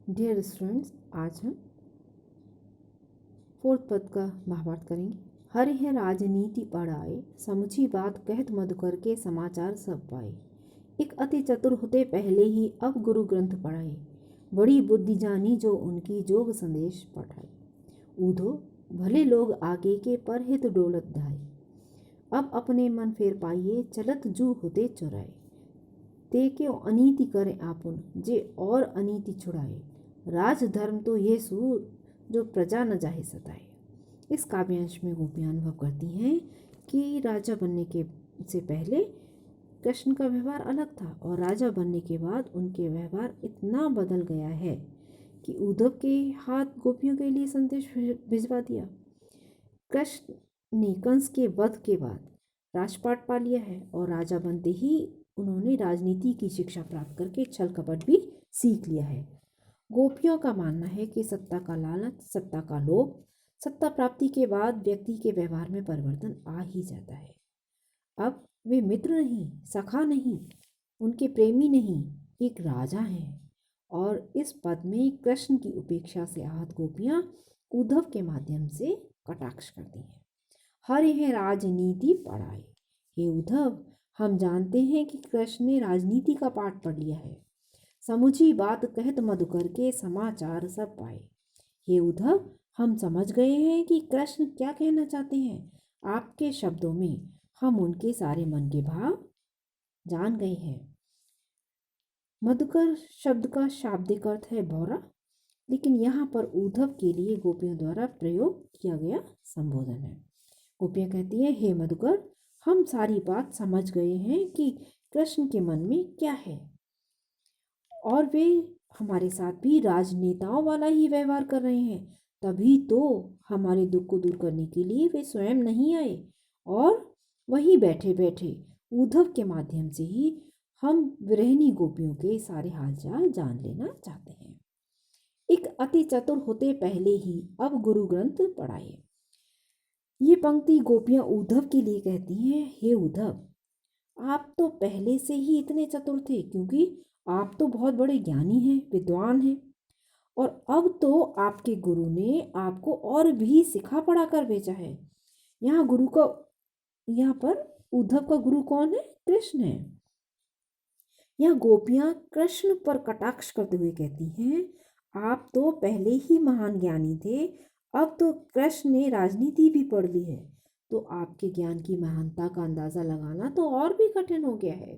Dear students, आज हम fourth पद का महाभारत करेंगे। हरिह राजनीति पढ़ाए, समुची बात कहत मधुकर के समाचार सब पाए। एक अति चतुर होते पहले ही अब गुरु ग्रंथ पढ़ाए, बड़ी बुद्धि जानी जो उनकी जोग संदेश पठाए। ऊधो भले लोग आगे के परहित डोलत धाय, अब अपने मन फेर पाइए चलत जू होते चुराए। ते क्यों अनीति करे आपुन, जे और अनीति छुड़ाए। राज धर्म तो ये सूर, जो प्रजा न जाहे सताए। इस काव्यांश में गोपियाँ अनुभव करती हैं कि राजा बनने के से पहले कृष्ण का व्यवहार अलग था और राजा बनने के बाद उनके व्यवहार इतना बदल गया है कि उद्धव के हाथ गोपियों के लिए संदेश भिजवा दिया। कृष्ण ने कंस के वध के बाद राजपाट पा लिया है और राजा बनते ही उन्होंने राजनीति की शिक्षा प्राप्त करके छल कपट भी सीख लिया है। गोपियों का मानना है कि सत्ता का लालच, सत्ता का लोभ, सत्ता प्राप्ति के बाद व्यक्ति के व्यवहार में परिवर्तन आ ही जाता है। अब वे मित्र नहीं, सखा नहीं, उनके प्रेमी नहीं, एक राजा हैं। और इस पद में कृष्ण की उपेक्षा से आहत गोपियां उद्धव के माध्यम से कटाक्ष करती हैं। हरिह राजनीति पढ़ाए। हे उद्धव, हम जानते हैं कि कृष्ण ने राजनीति का पाठ पढ़ लिया है। समुची बात कहत मधुकर के समाचार सब पाए। हे उद्धव, हम समझ गए हैं कि कृष्ण क्या कहना चाहते हैं। आपके शब्दों में हम उनके सारे मन के भाव जान गए हैं। मधुकर शब्द का शाब्दिक अर्थ है भौरा, लेकिन यहाँ पर उद्धव के लिए गोपियों द्वारा प्रयोग किया गया संबोधन है। गोपियाँ कहती हैं, हे मधुकर, हम सारी बात समझ गए हैं कि कृष्ण के मन में क्या है और वे हमारे साथ भी राजनेताओं वाला ही व्यवहार कर रहे हैं। तभी तो हमारे दुख को दूर करने के लिए वे स्वयं नहीं आए और वहीं बैठे बैठे उद्धव के माध्यम से ही हम विरहिणी गोपियों के सारे हालचाल जान लेना चाहते हैं। एक अति चतुर होते पहले ही अब गुरु ग्रंथ पढ़ाए। ये पंक्ति गोपियां उद्धव के लिए कहती हैं, हे उद्धव, आप तो पहले से ही इतने चतुर थे क्योंकि आप तो बहुत बड़े ज्ञानी हैं, विद्वान हैं, और अब तो आपके गुरु ने आपको और भी सिखा पढ़ा कर भेजा है। यहाँ पर उद्धव का गुरु कौन है? कृष्ण है। यह गोपियां कृष्ण पर कटाक्ष करते हुए कहती हैं, आप तो पहले ही महान ज्ञानी थे, अब तो कृष्ण ने राजनीति भी पढ़ ली है, तो आपके ज्ञान की महानता का अंदाजा लगाना तो और भी कठिन हो गया है।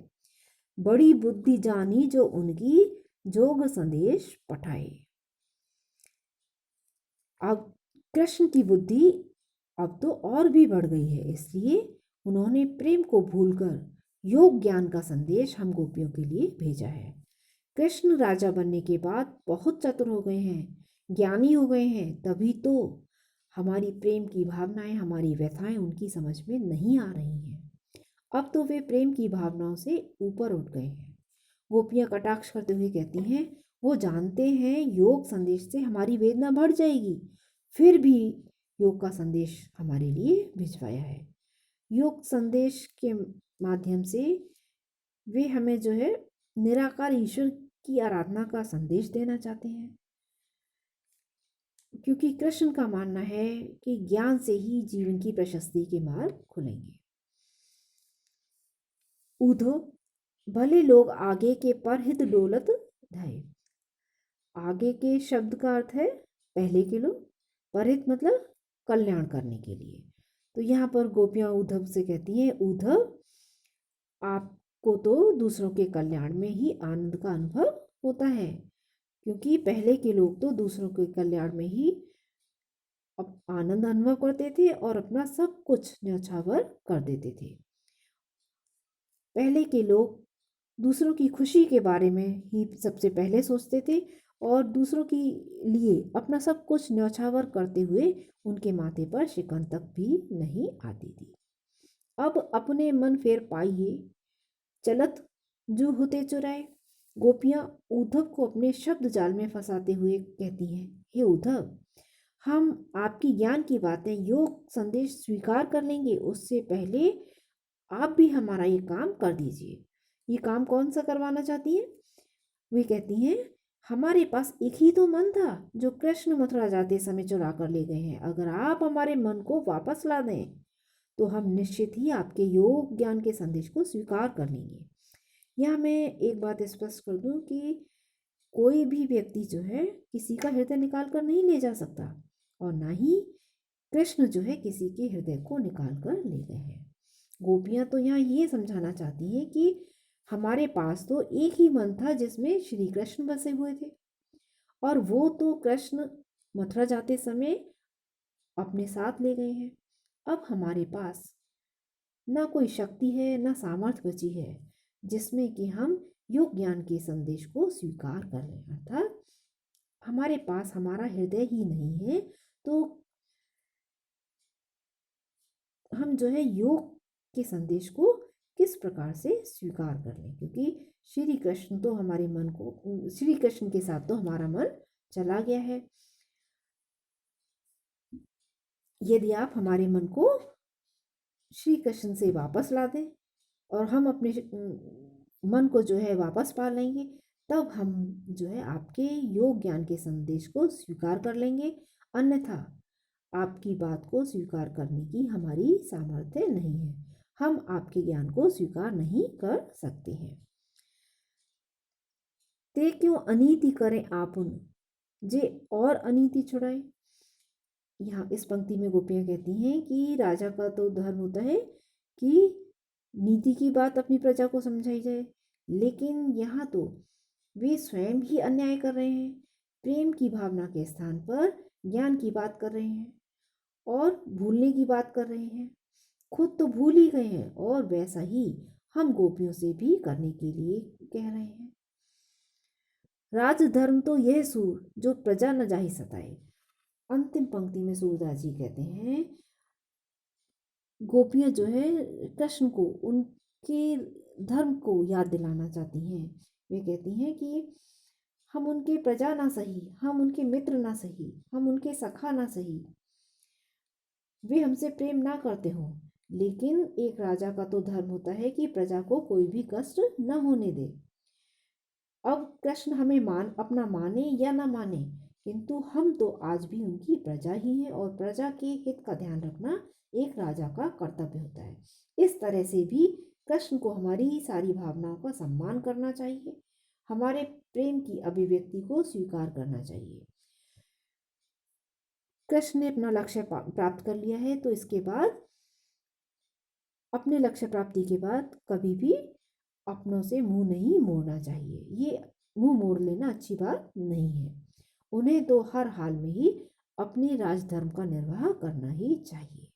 बड़ी बुद्धि जानी जो उनकी जोग संदेश पठाए। अब कृष्ण की बुद्धि अब तो और भी बढ़ गई है, इसलिए उन्होंने प्रेम को भूलकर योग ज्ञान का संदेश हम गोपियों के लिए भेजा है। कृष्ण राजा बनने के बाद बहुत चतुर हो गए हैं, ज्ञानी हो गए हैं, तभी तो हमारी प्रेम की भावनाएं, हमारी व्यथाएं उनकी समझ में नहीं आ रही हैं। अब तो वे प्रेम की भावनाओं से ऊपर उठ गए हैं। गोपियां कटाक्ष करते हुए कहती हैं, वो जानते हैं योग संदेश से हमारी वेदना बढ़ जाएगी, फिर भी योग का संदेश हमारे लिए भिजवाया है। योग संदेश के माध्यम से वे हमें जो है निराकार ईश्वर की आराधना का संदेश देना चाहते हैं, क्योंकि कृष्ण का मानना है कि ज्ञान से ही जीवन की प्रशस्ति के मार्ग खुलेंगे। ऊधो भले लोग आगे के परहित डोलत धाये। आगे के शब्द का अर्थ है पहले के लोग, परहित मतलब कल्याण करने के लिए। तो यहाँ पर गोपियाँ उद्धव से कहती हैं, उद्धव, आपको तो दूसरों के कल्याण में ही आनंद का अनुभव होता है, क्योंकि पहले के लोग तो दूसरों के कल्याण में ही आनंद अनुभव करते थे और अपना सब कुछ न्यौछावर कर देते थे। पहले के लोग दूसरों की खुशी के बारे में ही सबसे पहले सोचते थे और दूसरों के लिए अपना सब कुछ न्यौछावर करते हुए उनके माथे पर शिकन तक भी नहीं आती थी। अब अपने मन फेर पाइए चलत जू होते चुराए। गोपियां उद्धव को अपने शब्द जाल में फंसाते हुए कहती हैं, हे उद्धव, हम आपकी ज्ञान की बातें, योग संदेश स्वीकार कर लेंगे, उससे पहले आप भी हमारा ये काम कर दीजिए। ये काम कौन सा करवाना चाहती हैं? वे कहती हैं, हमारे पास एक ही तो मन था जो कृष्ण मथुरा जाते समय चुरा कर ले गए हैं। अगर आप हमारे मन को वापस ला दें तो हम निश्चित ही आपके योग ज्ञान के संदेश को स्वीकार कर लेंगे। यह मैं एक बात स्पष्ट कर दूं कि कोई भी व्यक्ति जो है किसी का हृदय निकाल कर नहीं ले जा सकता, और ना ही कृष्ण जो है किसी के हृदय को निकाल कर ले गए हैं। गोपियां तो यहाँ ये समझाना चाहती हैं कि हमारे पास तो एक ही मन था जिसमें श्री कृष्ण बसे हुए थे, और वो तो कृष्ण मथुरा जाते समय अपने साथ ले गए हैं। अब हमारे पास ना कोई शक्ति है ना सामर्थ्य बची है जिसमें कि हम योग ज्ञान के संदेश को स्वीकार कर लें। अर्थात हमारे पास हमारा हृदय ही नहीं है, तो हम जो है योग के संदेश को किस प्रकार से स्वीकार कर लें, क्योंकि श्री कृष्ण तो हमारे मन को, श्री कृष्ण के साथ तो हमारा मन चला गया है। यदि आप हमारे मन को श्री कृष्ण से वापस ला दें और हम अपने मन को जो है वापस पा लेंगे, तब हम जो है आपके योग ज्ञान के संदेश को स्वीकार कर लेंगे। अन्यथा आपकी बात को स्वीकार करने की हमारी सामर्थ्य नहीं है, हम आपके ज्ञान को स्वीकार नहीं कर सकते हैं। ते क्यों अनीति करें आपुन, जे और अनीति छुड़ाए। यहाँ इस पंक्ति में गोपियाँ कहती हैं कि राजा का तो धर्म होता है कि नीति की बात अपनी प्रजा को समझाई जाए, लेकिन यहाँ तो वे स्वयं ही अन्याय कर रहे हैं। प्रेम की भावना के स्थान पर ज्ञान की बात कर रहे हैं और भूलने की बात कर रहे हैं। खुद तो भूल ही गए हैं और वैसा ही हम गोपियों से भी करने के लिए कह रहे हैं। राजधर्म तो यह सूर जो प्रजा न जाहि सताए। अंतिम पंक्ति में सूरदास जी कहते हैं, गोपियां जो है कृष्ण को उनके धर्म को याद दिलाना चाहती हैं। वे कहती हैं कि हम उनके प्रजा ना सही, हम उनके मित्र ना सही, हम उनके सखा ना सही, वे हमसे प्रेम ना करते हों, लेकिन एक राजा का तो धर्म होता है कि प्रजा को कोई भी कष्ट न होने दे। अब कृष्ण हमें अपना माने या ना माने, किंतु हम तो आज भी उनकी प्रजा ही हैं और प्रजा के हित का ध्यान रखना एक राजा का कर्तव्य होता है। इस तरह से भी कृष्ण को हमारी सारी भावनाओं का सम्मान करना चाहिए, हमारे प्रेम की अभिव्यक्ति को स्वीकार करना चाहिए। कृष्ण ने अपना लक्ष्य प्राप्त कर लिया है, तो इसके बाद अपने लक्ष्य प्राप्ति के बाद कभी भी अपनों से मुंह नहीं मोड़ना चाहिए। ये मुंह मोड़ लेना अच्छी बात नहीं है। उन्हें तो हर हाल में ही अपने राजधर्म का निर्वाह करना ही चाहिए।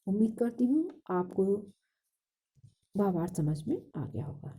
उम्मीद करती हूँ आपको भावार्थ समझ में आ गया होगा।